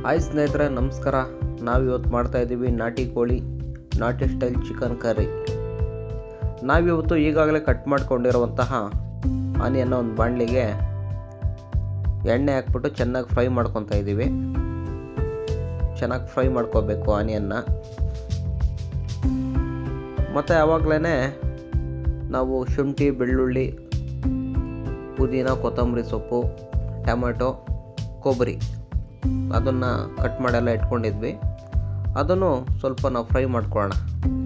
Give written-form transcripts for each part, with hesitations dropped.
Hi ಸ್ನೇಹಿತರೆ, ನಮಸ್ಕಾರ. ನಾವಿವತ್ತು ಮಾಡ್ತಾಯಿದ್ದೀವಿ ನಾಟಿ ಕೋಳಿ ನಾಟಿ ಸ್ಟೈಲ್ ಚಿಕನ್ ಕರ್ರಿ. ನಾವಿವತ್ತು ಈಗಾಗಲೇ ಕಟ್ ಮಾಡ್ಕೊಂಡಿರುವಂತಹ ಆನಿಯನ್ನ ಒಂದು ಬಾಣಲಿಗೆ ಎಣ್ಣೆ ಹಾಕ್ಬಿಟ್ಟು ಚೆನ್ನಾಗಿ ಫ್ರೈ ಮಾಡ್ಕೊತಾ ಇದ್ದೀವಿ. ಚೆನ್ನಾಗಿ ಫ್ರೈ ಮಾಡ್ಕೋಬೇಕು ಆನಿಯನ್ನ. ಮತ್ತು ಆವಾಗಲೇ ನಾವು ಶುಂಠಿ, ಬೆಳ್ಳುಳ್ಳಿ, ಪುದೀನ, ಕೊತ್ತಂಬರಿ ಸೊಪ್ಪು, ಟೊಮೆಟೊ, ಕೊಬ್ಬರಿ ಅದನ್ನು ಕಟ್ ಮಾಡೆಲ್ಲ ಇಟ್ಕೊಂಡಿದ್ವಿ. ಅದನ್ನು ಸ್ವಲ್ಪ ನಾವು ಫ್ರೈ ಮಾಡ್ಕೊಳ್ಳೋಣ.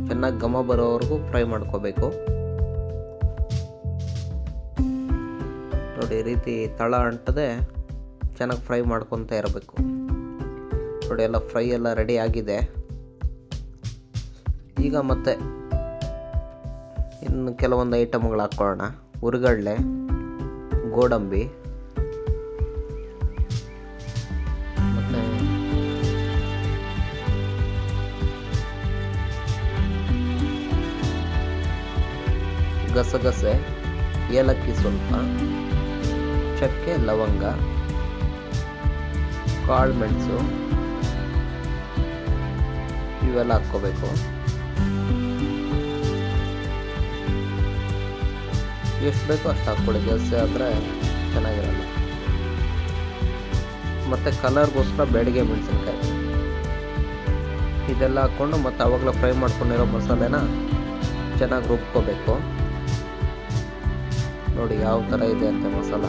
ಚೆನ್ನಾಗಿ ಘಮ ಬರೋವರೆಗೂ ಫ್ರೈ ಮಾಡ್ಕೋಬೇಕು. ನೋಡಿ, ಈ ರೀತಿ ತಳ ಅಂಟದೆ ಚೆನ್ನಾಗಿ ಫ್ರೈ ಮಾಡ್ಕೊತ ಇರಬೇಕು. ನೋಡಿ, ಎಲ್ಲ ಫ್ರೈ ಎಲ್ಲ ರೆಡಿ ಆಗಿದೆ. ಈಗ ಮತ್ತೆ ಇನ್ನು ಕೆಲವೊಂದು ಐಟಮ್ಗಳು ಹಾಕ್ಕೊಳ್ಳೋಣ. ಹುರಿಗಡಲೆ, ಗೋಡಂಬಿ, ಮತ್ತು ಗಸಗಸೆ, ಏಲಕ್ಕಿ ಸ್ವಲ್ಪ, ಚಕ್ಕೆ, ಲವಂಗ, ಕಾಳು ಮೆಣಸು ಇವೆಲ್ಲ ಹಾಕ್ಕೋಬೇಕು. ಎಷ್ಟು ಬೇಕೋ ಅಷ್ಟು ಹಾಕ್ಕೊಳ್ಳಿ, ಜಾಸ್ತಿ ಆದರೆ ಚೆನ್ನಾಗಿರಲ್ಲ. ಮತ್ತು ಕಲರ್ಗೋಸ್ಕರ ಬೆಳಗ್ಗೆ ಮೆಣಸಿನ್ಕಾಯಿ ಇದೆಲ್ಲ ಹಾಕ್ಕೊಂಡು ಮತ್ತು ಆವಾಗಲೇ ಫ್ರೈ ಮಾಡ್ಕೊಂಡಿರೋ ಮಸಾಲೆನ ಚೆನ್ನಾಗಿ ರುಬ್ಕೋಬೇಕು. ನೋಡಿ ಯಾವ ಥರ ಇದೆ ಅಂತ ಮಸಾಲ.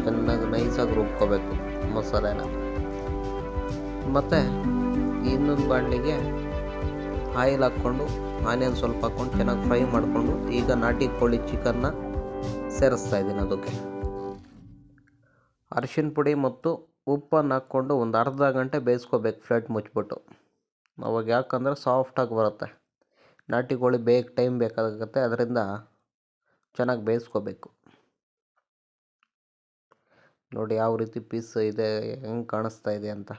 ಚೆನ್ನಾಗಿ ನೈಸಾಗಿ ರುಬ್ಕೋಬೇಕು ಮಸಾಲೆನ. ಮತ್ತು ಇನ್ನೊಂದು ಬಾಣಲಿಗೆ ಆಯಿಲ್ ಹಾಕ್ಕೊಂಡು ಆನಿಯನ್ ಸ್ವಲ್ಪ ಹಾಕ್ಕೊಂಡು ಚೆನ್ನಾಗಿ ಫ್ರೈ ಮಾಡಿಕೊಂಡು ಈಗ ನಾಟಿ ಕೋಳಿ ಚಿಕನ್ನ ಸೇರಿಸ್ತಾ ಇದ್ದೀನಿ. ಅದಕ್ಕೆ ಅರಿಶಿನ ಪುಡಿ ಮತ್ತು ಉಪ್ಪನ್ನು ಹಾಕ್ಕೊಂಡು ಒಂದು ಅರ್ಧ ಗಂಟೆ ಬೇಯಿಸ್ಕೋಬೇಕು ಫ್ಲೇಟ್ ಮುಚ್ಚಿಬಿಟ್ಟು. ಅವಾಗ ಯಾಕಂದರೆ ಸಾಫ್ಟಾಗಿ ಬರುತ್ತೆ. ನಾಟಿ ಕೋಳಿ ಬೇಗ ಟೈಮ್ ಬೇಕಾಗುತ್ತೆ, ಅದರಿಂದ ಚೆನ್ನಾಗಿ ಬೇಯಿಸ್ಕೋಬೇಕು. ನೋಡಿ ಯಾವ ರೀತಿ ಪೀಸ್ ಇದೆ, ಹೆಂಗೆ ಕಾಣಿಸ್ತಾ ಇದೆ ಅಂತ.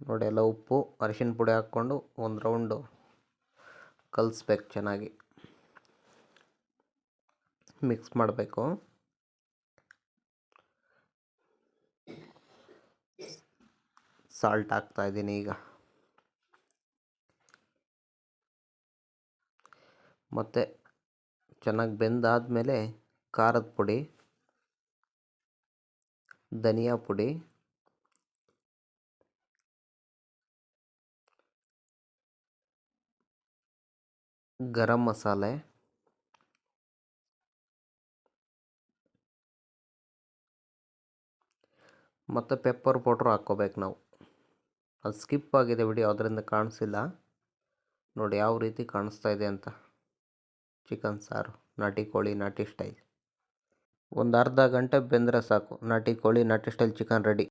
ನೋಡಿ, ಎಲ್ಲ ಉಪ್ಪು, ಅರಿಶಿನ ಪುಡಿ ಹಾಕ್ಕೊಂಡು ಒಂದು ರೌಂಡು ಕಲಿಸ್ಬೇಕು. ಚೆನ್ನಾಗಿ ಮಿಕ್ಸ್ ಮಾಡಬೇಕು. ಸಾಲ್ಟ್ ಹಾಕ್ತಾ ಇದ್ದೀನಿ ಈಗ. ಮತ್ತು ಚೆನ್ನಾಗಿ ಬೆಂದಾದಮೇಲೆ ಖಾರದ ಪುಡಿ, ಧನಿಯಾ ಪುಡಿ, ಗರಂ ಮಸಾಲೆ, ಮತ್ತು ಪೆಪ್ಪರ್ ಪೌಡ್ರ್ ಹಾಕ್ಕೋಬೇಕು ನಾವು. ಅದು ಸ್ಕಿಪ್ ಆಗಿದೆ ವಿಡಿಯೋ, ಅದರಿಂದ ಕಾಣಿಸಿಲ್ಲ. ನೋಡಿ ಯಾವ ರೀತಿ ಕಾಣಿಸ್ತಾ ಇದೆ ಅಂತ. ಚಿಕನ್ ಸಾರು, ನಾಟಿ ಕೋಳಿ ನಾಟಿ ಸ್ಟೈಲ್. ಒಂದು ಅರ್ಧ ಗಂಟೆ ಬೆಂದರೆ ಸಾಕು, ನಾಟಿ ಕೋಳಿ ನಾಟಿ ಸ್ಟೈಲ್ ಚಿಕನ್ ರೆಡಿ.